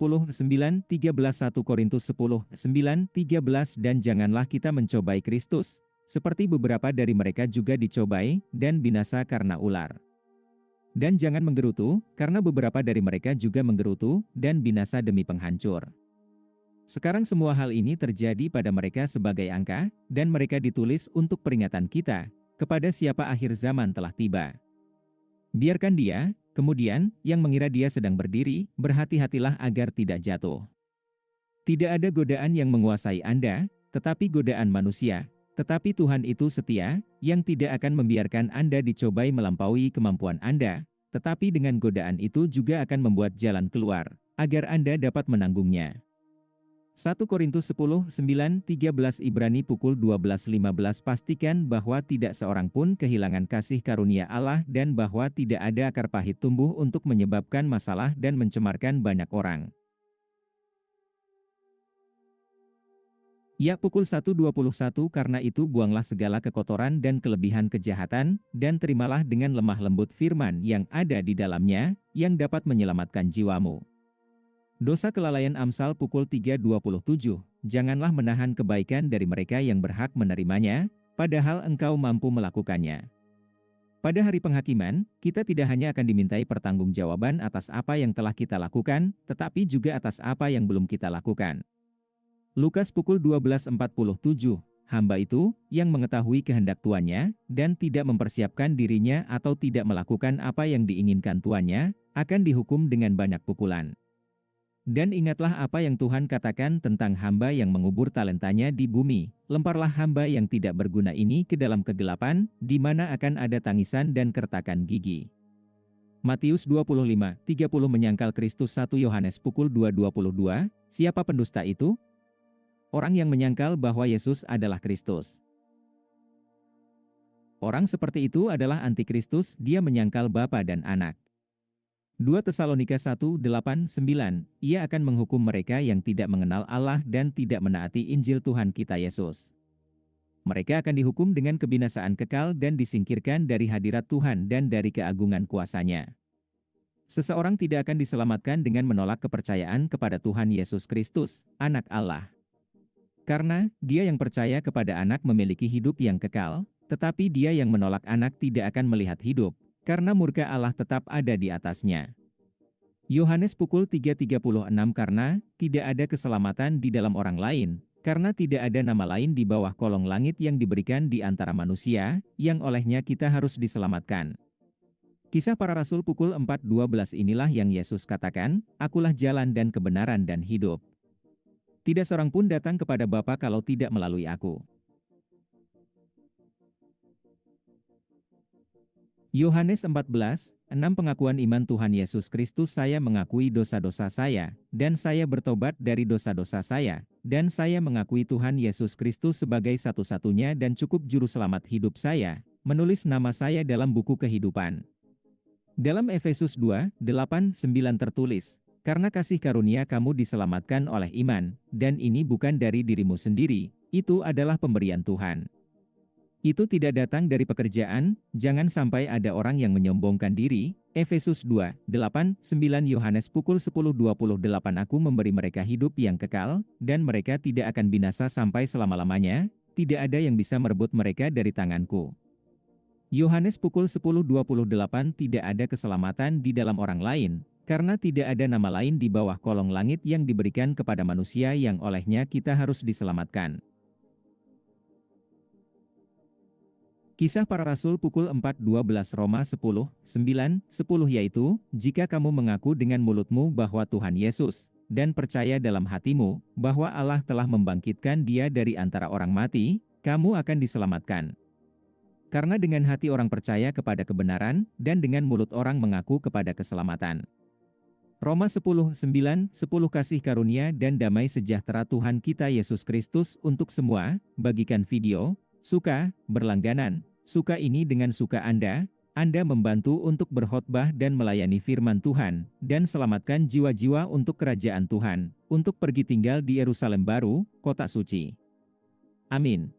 10:9, 13 1 Korintus 10:9, 13 Dan janganlah kita mencobai Kristus, seperti beberapa dari mereka juga dicobai, dan binasa karena ular. Dan jangan menggerutu, karena beberapa dari mereka juga menggerutu, dan binasa demi penghancur. Sekarang semua hal ini terjadi pada mereka sebagai angka, dan mereka ditulis untuk peringatan kita, kepada siapa akhir zaman telah tiba. Biarkan dia, kemudian, yang mengira dia sedang berdiri, berhati-hatilah agar tidak jatuh. Tidak ada godaan yang menguasai Anda, tetapi godaan manusia. Tetapi Tuhan itu setia, yang tidak akan membiarkan Anda dicobai melampaui kemampuan Anda, tetapi dengan godaan itu juga akan membuat jalan keluar, agar Anda dapat menanggungnya. 1 Korintus 10:9, 13 Ibrani pukul 12:15 Pastikan bahwa tidak seorang pun kehilangan kasih karunia Allah dan bahwa tidak ada akar pahit tumbuh untuk menyebabkan masalah dan mencemarkan banyak orang. Ya pukul 1:21 Karena itu buanglah segala kekotoran dan kelebihan kejahatan, dan terimalah dengan lemah lembut firman yang ada di dalamnya, yang dapat menyelamatkan jiwamu. Dosa kelalaian Amsal pukul 3:27, janganlah menahan kebaikan dari mereka yang berhak menerimanya, padahal engkau mampu melakukannya. Pada hari penghakiman, kita tidak hanya akan dimintai pertanggungjawaban atas apa yang telah kita lakukan, tetapi juga atas apa yang belum kita lakukan. Lukas pukul 12:47, hamba itu, yang mengetahui kehendak tuannya, dan tidak mempersiapkan dirinya atau tidak melakukan apa yang diinginkan tuannya, akan dihukum dengan banyak pukulan. Dan ingatlah apa yang Tuhan katakan tentang hamba yang mengubur talentanya di bumi, lemparlah hamba yang tidak berguna ini ke dalam kegelapan, di mana akan ada tangisan dan kertakan gigi. Matius 25:30 Menyangkal Kristus 1 Yohanes pukul 2:22, siapa pendusta itu? Orang yang menyangkal bahwa Yesus adalah Kristus. Orang seperti itu adalah antikristus, dia menyangkal Bapa dan Anak. 2 Tesalonika 1:8-9, ia akan menghukum mereka yang tidak mengenal Allah dan tidak menaati Injil Tuhan kita Yesus. Mereka akan dihukum dengan kebinasaan kekal dan disingkirkan dari hadirat Tuhan dan dari keagungan kuasa-Nya. Seseorang tidak akan diselamatkan dengan menolak kepercayaan kepada Tuhan Yesus Kristus, Anak Allah. Karena, dia yang percaya kepada Anak memiliki hidup yang kekal, tetapi dia yang menolak Anak tidak akan melihat hidup, karena murka Allah tetap ada di atasnya. Yohanes pukul 3:36 Karena tidak ada keselamatan di dalam orang lain, karena tidak ada nama lain di bawah kolong langit yang diberikan di antara manusia, yang olehnya kita harus diselamatkan. Kisah Para Rasul pukul 4:12 Inilah yang Yesus katakan, Akulah jalan dan kebenaran dan hidup. Tidak seorang pun datang kepada Bapa kalau tidak melalui Aku. Yohanes 14:6 Pengakuan iman Tuhan Yesus Kristus Saya mengakui dosa-dosa saya, dan saya bertobat dari dosa-dosa saya, dan saya mengakui Tuhan Yesus Kristus sebagai satu-satunya dan cukup juru selamat hidup saya, menulis nama saya dalam buku kehidupan. Dalam Efesus 2:8-9 tertulis, Karena kasih karunia kamu diselamatkan oleh iman, dan ini bukan dari dirimu sendiri, itu adalah pemberian Tuhan. Itu tidak datang dari pekerjaan, jangan sampai ada orang yang menyombongkan diri. Efesus 2:8-9 Yohanes pukul 10:28 Aku memberi mereka hidup yang kekal, dan mereka tidak akan binasa sampai selama-lamanya, tidak ada yang bisa merebut mereka dari tanganku. Yohanes pukul 10:28 Tidak ada keselamatan di dalam orang lain, karena tidak ada nama lain di bawah kolong langit yang diberikan kepada manusia yang olehnya kita harus diselamatkan. Kisah Para Rasul pukul 4:12 Roma 10:9-10 Yaitu, jika kamu mengaku dengan mulutmu bahwa Tuhan Yesus, dan percaya dalam hatimu, bahwa Allah telah membangkitkan Dia dari antara orang mati, kamu akan diselamatkan. Karena dengan hati orang percaya kepada kebenaran, dan dengan mulut orang mengaku kepada keselamatan. Roma 10:9-10 Kasih karunia dan damai sejahtera Tuhan kita Yesus Kristus untuk semua, bagikan video, suka, berlangganan. Suka ini dengan suka Anda membantu untuk berkhotbah dan melayani firman Tuhan, dan selamatkan jiwa-jiwa untuk kerajaan Tuhan, untuk pergi tinggal di Yerusalem baru, kota suci. Amin.